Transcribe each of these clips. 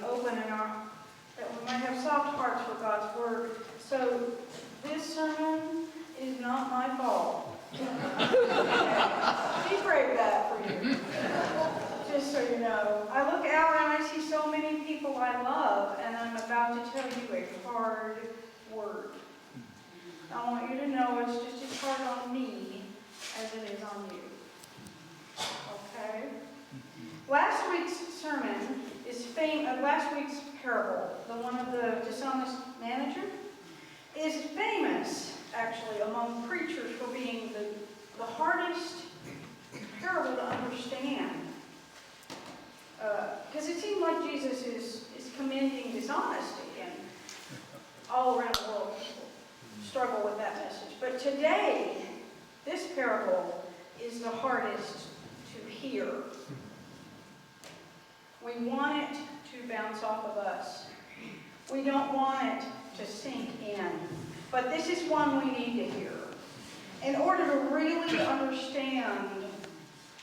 open and that we might have soft hearts for God's Word. So this sermon is not my fault. He prayed that for you. Just so you know. I look out and I see so many people I love, and I'm about to tell you a hard word. I want you to know it's just as hard on me as it is on you. Okay? Last week's sermon is last week's parable, the one of the dishonest manager, is famous, actually, among preachers for being the hardest parable to understand. Because it seems like Jesus is commending dishonesty, and all around the world people struggle with that message. But today, this parable is the hardest to hear. We want it to bounce off of us. We don't want it to sink in. But this is one we need to hear. In order to really understand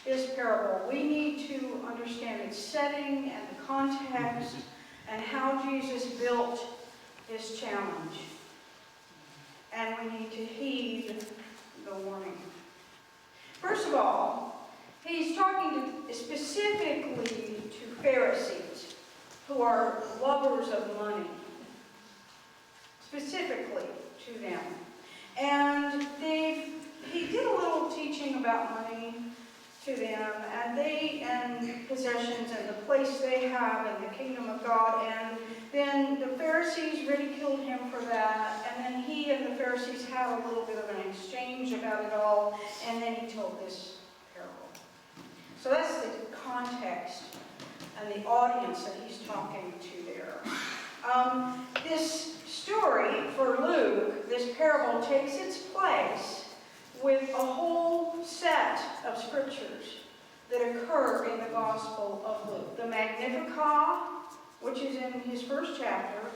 this parable, we need to understand its setting and the context and how Jesus built this challenge. And we need to heed the warning. First of all, he's talking specifically to Pharisees who are lovers of money. Specifically to them. And he did a little teaching about money to them, and possessions and the place they have in the kingdom of God. And then the Pharisees ridiculed him for that, and then he and the Pharisees had a little bit of an exchange about it all, and then he told this parable. So that's the context and the audience that he's talking to there. This story for Luke, this parable, takes its place with a whole set of scriptures that occur in the Gospel of Luke. The Magnificat, which is in his first chapter,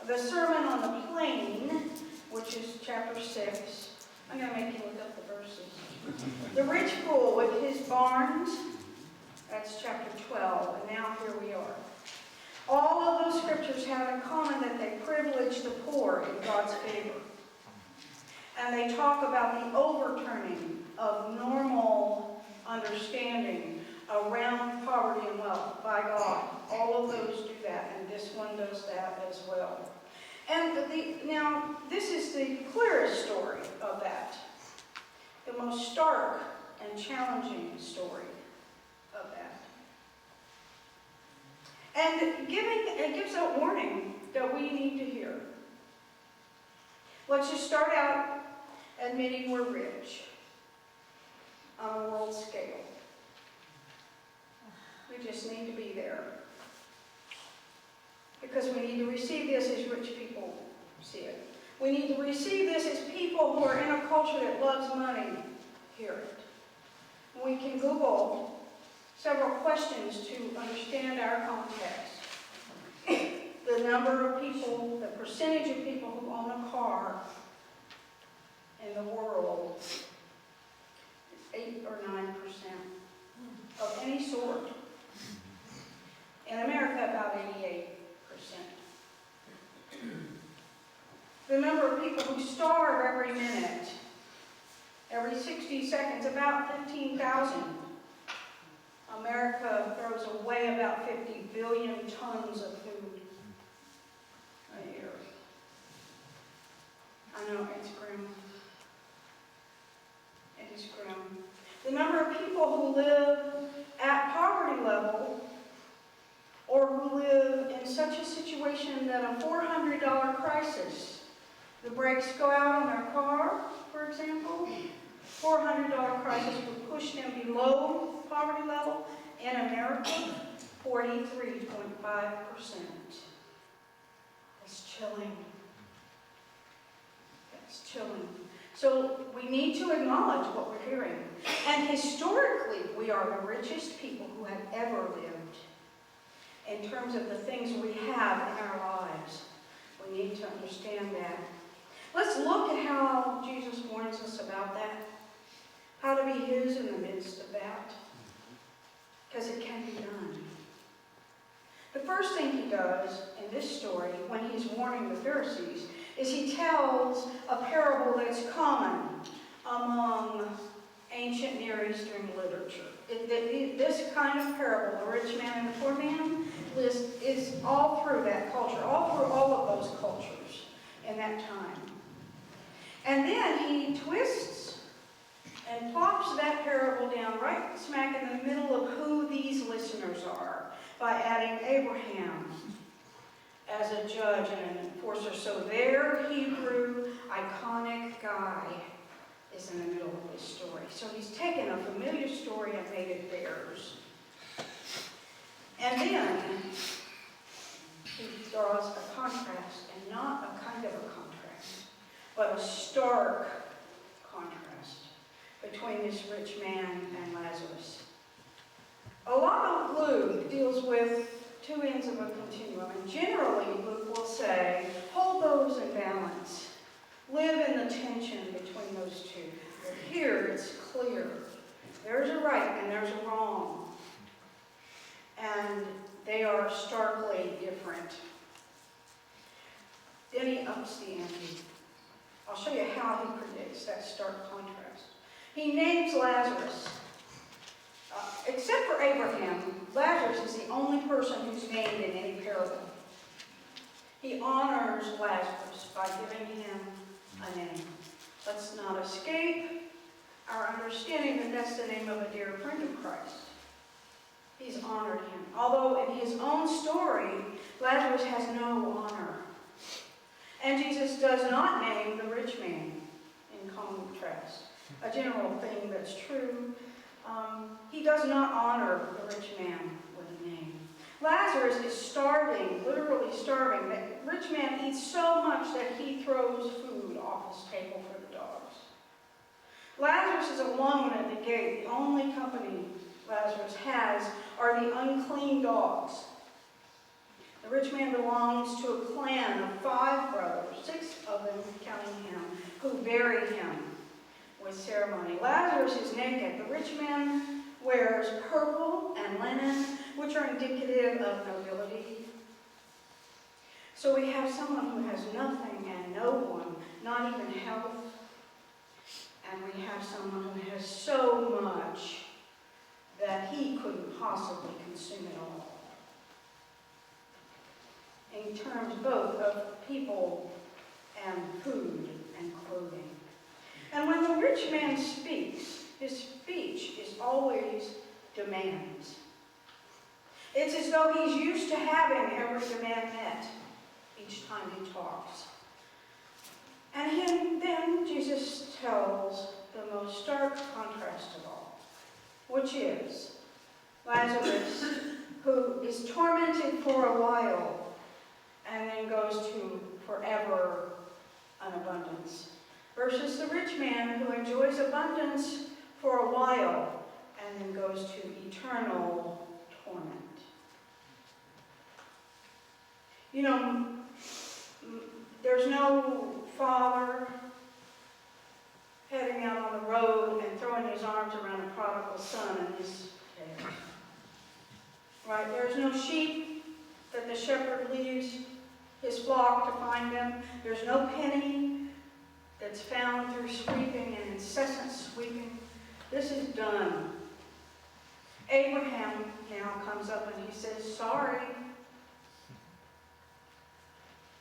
the Sermon on the Plain, which is chapter 6. I'm going to make you look up the verses. The rich fool with his barns, that's chapter 12, and now here we are. All of those scriptures have in common that they privilege the poor in God's favor. And they talk about the overturning of normal understanding around poverty and wealth by God. All of those do that, and this one does that as well. And now, this is the clearest story of that. The most stark and challenging story of that. And it gives a warning that we need to hear. Let's just start out admitting we're rich on a world scale. We just need to be there. Because we need to receive this as rich people see it. We need to receive this as people who are in a culture that loves money hear it. We can Google several questions to understand our context. The number of people, the percentage of people who own a car in the world is 8 or 9% of any sort. In America, about 88%. The number of people who starve every minute, every 60 seconds, about 15,000. America throws away about 50 billion tons of food a year. I know, it's grim. It is grim. The number of people who live at poverty level or who live in such a situation that a $400 crisis, the brakes go out on their car, for example, $400 crisis would push them below poverty level. In America, 43.5%. That's chilling. That's chilling. So we need to acknowledge what we're hearing. And historically, we are the richest people who have ever lived. In terms of the things we have in our lives, we need to understand that. Let's look at how Jesus warns us about that. How to be His in the midst of that. Because it can be done. The first thing he does in this story, when he's warning the Pharisees, is he tells a parable that's common among ancient Near Eastern literature. This kind of parable, the rich man and the poor man, is all through that culture, all through all of those cultures in that time. And then he twists and plops that parable down right smack in the middle of who these listeners are by adding Abraham as a judge and an enforcer. So their Hebrew iconic guy is in the middle of this story. So he's taken a familiar story and made it theirs. And then he draws a contrast, and not a kind of a contrast, but a stark contrast between this rich man and Lazarus. A lot of Luke deals with two ends of a continuum, and generally Luke will say, hold those in balance. Live in the tension between those two. But here it's clear. There's a right and there's a wrong. And they are starkly different. Then he ups the ante. I'll show you how he predicts that stark contrast. He names Lazarus. Except for Abraham, Lazarus is the only person who's named in any parable. He honors Lazarus by giving him a name. Let's not escape our understanding that that's the name of a dear friend of Christ. He's honored him. Although in his own story, Lazarus has no honor. And Jesus does not name the rich man in contrast. A general thing that's true. He does not honor the rich man with a name. Lazarus is starving, literally starving. The rich man eats so much that he throws food off his table for the dogs. Lazarus is alone at the gate. The only company Lazarus has are the unclean dogs. The rich man belongs to a clan of 5 brothers, 6 of them, counting him, who bury him with ceremony. Lazarus is naked. The rich man wears purple and linen, which are indicative of nobility. So we have someone who has nothing and no one, not even health. And we have someone who has so much that he couldn't possibly consume it all. In terms both of people and food and clothing. And when the rich man speaks, his speech is always demands. It's as though he's used to having every demand met each time he talks. And then Jesus tells the most stark contrast of all, which is Lazarus, who is tormented for a while and then goes to forever unabundance, versus the rich man who enjoys abundance for a while and then goes to eternal torment. You know, there's no father heading out on the road and throwing his arms around a prodigal son in his care. Right? There's no sheep that the shepherd leaves his flock to find them. There's no penny that's found through sweeping and incessant sweeping. This is done. Abraham now comes up and he says, sorry.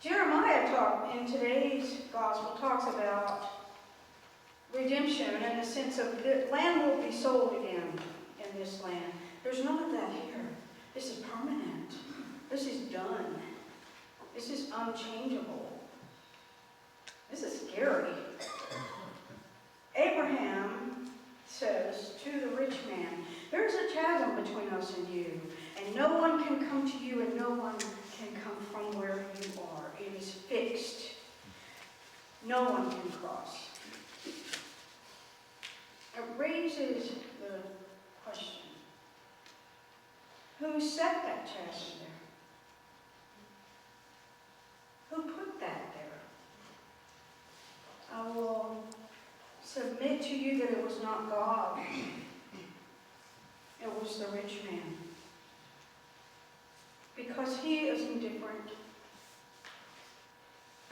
Jeremiah in today's gospel talks about redemption in the sense of the land will be sold again in this land. There's none of that here. This is permanent. This is done. This is unchangeable. This is scary. Abraham says to the rich man, there's a chasm between us and you, and no one can come to you and no one can come from where you are. It is fixed. No one can cross. It raises the question, who set that chasm there? Who put that there? I will submit to you that it was not God. It was the rich man. Because because he is indifferent.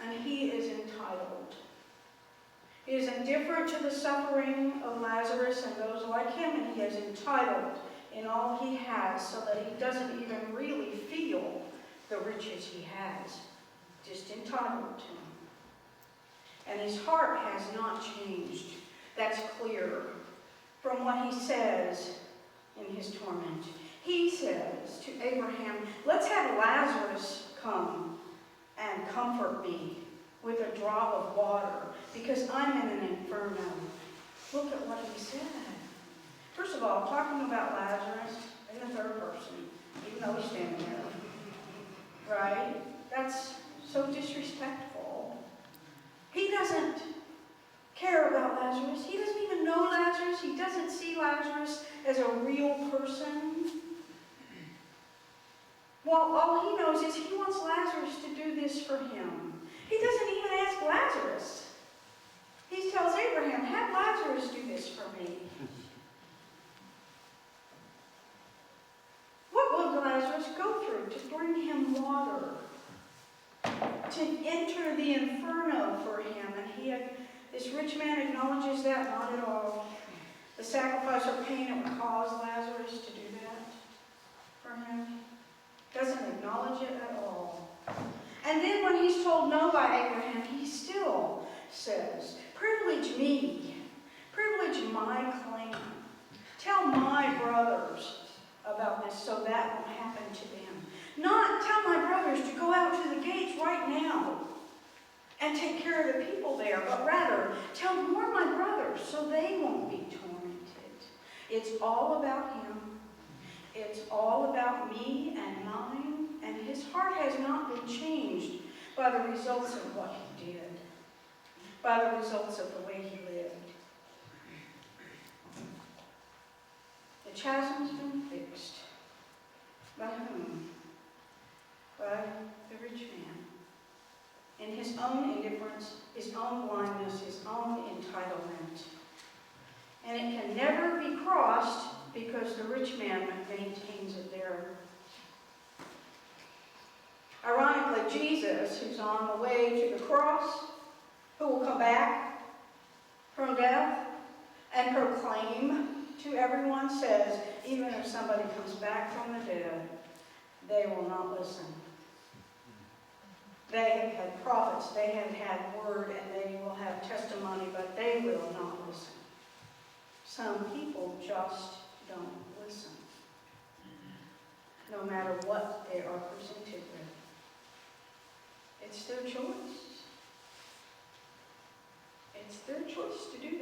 And he is entitled. He is indifferent to the suffering of Lazarus and those like him, and he is entitled in all he has so that he doesn't even really feel the riches he has. Just entitled to them. And his heart has not changed. That's clear from what he says in his torment. He says to Abraham, let's have Lazarus come and comfort me with a drop of water, because I'm in an inferno. Look at what he said. First of all, talking about Lazarus in the third person, even though he's standing there. Right? That's so disrespectful. He doesn't care about Lazarus. He doesn't even know Lazarus. He doesn't see Lazarus as a real person. Well, all he knows is he wants Lazarus to do this for him. He doesn't even ask Lazarus. He tells Abraham, have Lazarus do this for me. What would Lazarus go through to bring him water? To enter the inferno for him. And this rich man acknowledges that, not at all. The sacrifice or pain it would cause Lazarus to do that for him. Doesn't acknowledge it at all. And then when he's told no by Abraham, he still says, privilege me. Privilege my claim. Tell my brothers about this so that won't happen to them. Not tell my brothers to go out to the gates right now and take care of the people there, but rather tell more my brothers so they won't be tormented. It's all about him. It's all about me and mine, and his heart has not been changed by the results of what he did, by the results of the way he lived. The chasm's been fixed. By whom? By the rich man. In his own indifference, his own blindness, his own entitlement. And it can never be crossed because the rich man maintains it there. Ironically, Jesus, who's on the way to the cross, who will come back from death and proclaim to everyone, says, even if somebody comes back from the dead, they will not listen. They have had prophets, they have had word, and they will have testimony, but they will not listen. Some people just don't listen, no matter what they are presented with. It's their choice. It's their choice to do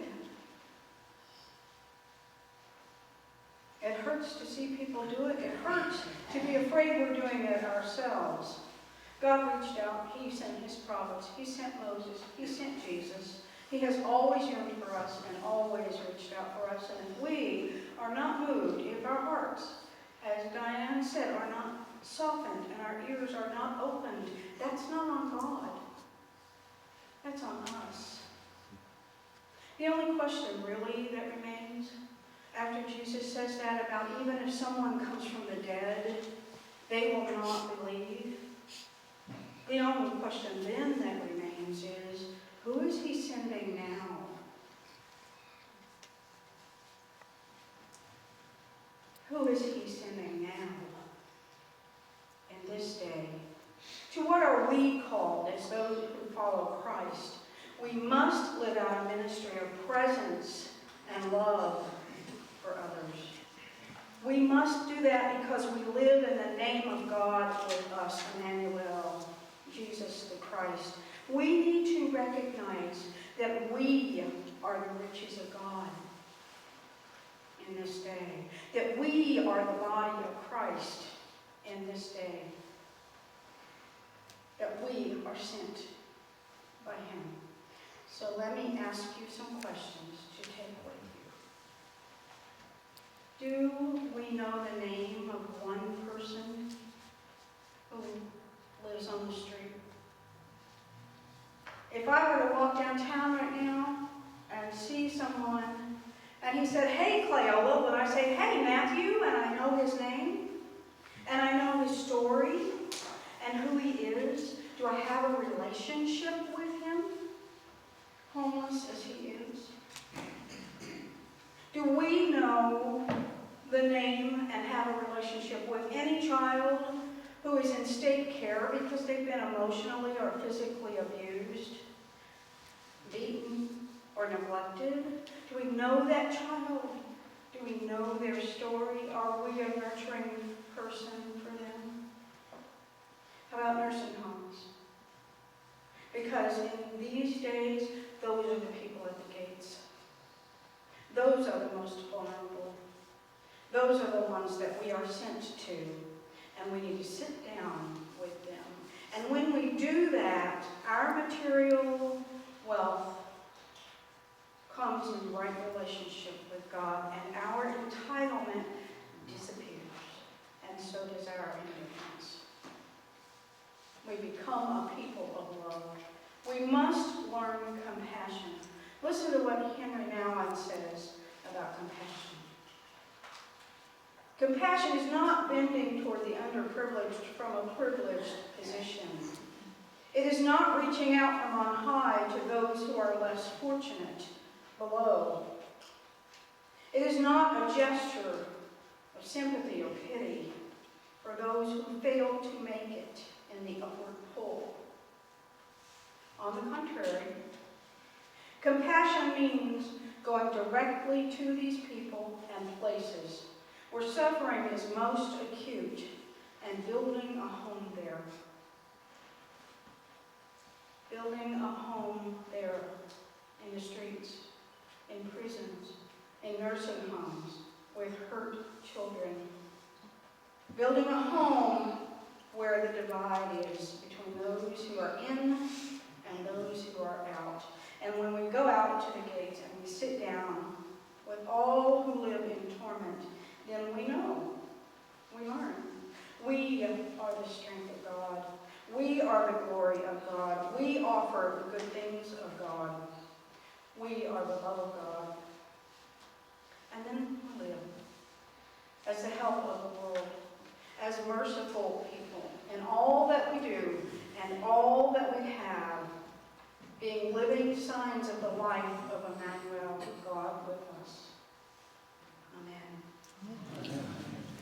that. It hurts to see people do it. It hurts to be afraid we're doing it ourselves. God reached out. He sent his prophets. He sent Moses. He sent Jesus. He has always yearned for us and always reached out for us. And if we are not moved, if our hearts, as Diane said, are not softened and our ears are not opened, that's not on God. That's on us. The only question really that remains after Jesus says that about even if someone comes from the dead, they will not believe. The only question then that remains is, who is he sending now? Who is he sending now in this day? To what are we called as those who follow Christ? We must live out a ministry of presence and love for others. We must do that because we live in the name of God with us, Emmanuel, Jesus the Christ. We need to recognize that we are the riches of God in this day. That we are the body of Christ in this day. That we are sent by him. So let me ask you some questions to take with you. Do we know the name of one person who lives on the street? If I were to walk downtown right now and see someone, and he said, hey, ClayOla, would I say, hey, Matthew, and I know his name? And I know his story and who he is. Do I have a relationship with him? Homeless as he is. Do we know the name and have a relationship with any child who is in state care because they've been emotionally or physically abused, beaten, or neglected? Do we know that child? Do we know their story? Are we a nurturing person for them? How about nursing homes? Because in these days, those are the people at the gates. Those are the most vulnerable. Those are the ones that we are sent to, and we need to sit down with them. And when we do that, our material wealth comes in right relationship with God, and our entitlement disappears, and so does our indifference. We become a people of love. We must learn compassion. Listen to what Henry Nouwen says about compassion. Compassion is not bending toward the underprivileged from a privileged position. It is not reaching out from on high to those who are less fortunate below. It is not a gesture of sympathy or pity for those who fail to make it in the upward pull. On the contrary, compassion means going directly to these people and places where suffering is most acute and building a home there. Building a home there in the streets, in prisons, in nursing homes with hurt children. Building a home where the divide is between those who are in and those who are out. And when we go out to the gates and we sit down with all who live in torment, then we know, we learn. We are the strength of God. We are the glory of God. We offer the good things of God. We are the love of God. And then we live as the help of the world, as merciful people in all that we do and all that we have, being living signs of the life